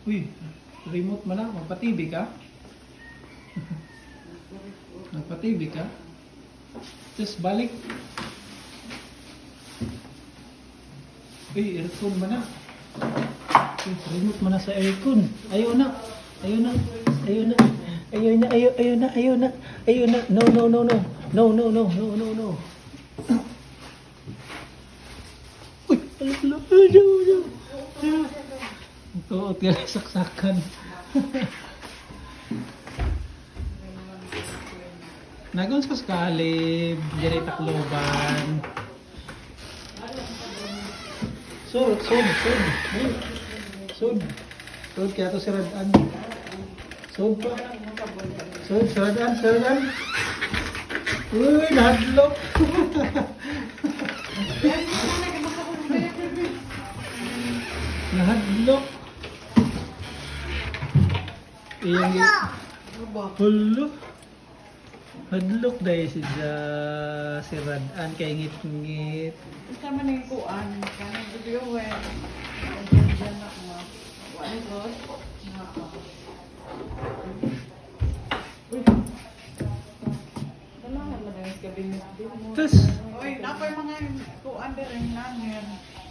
Uy, remote man lang. Magpa-TV ka? Magpa-TV ka? Tapos balik. Uy, aircon man na. Uy, remote man na sa aircon. Ayaw na. Ayaw na. Ayaw na. Ayaw na. Ayaw na. Ayaw na. Ayaw na. No, no, no, no. No, no, no, no, no, no. Uy, alaw, alaw, alaw. Ito, tira saksakan. Nagon sa Kalib, diri Tacloban. Sud. Sud kaya to si Radan. Sud pa. Sud, Radan. Uy, nahadlok. Nahadlok. Iyang Hello. Hadlok dahil si Radan kay ngit-ngit. Isa man yung kuan, kanang video when dyan na mo. Wala ko. Uy. Dalahan mo na yung kabinet din mo. Tas, Uy, napay mga kuan din rin namin.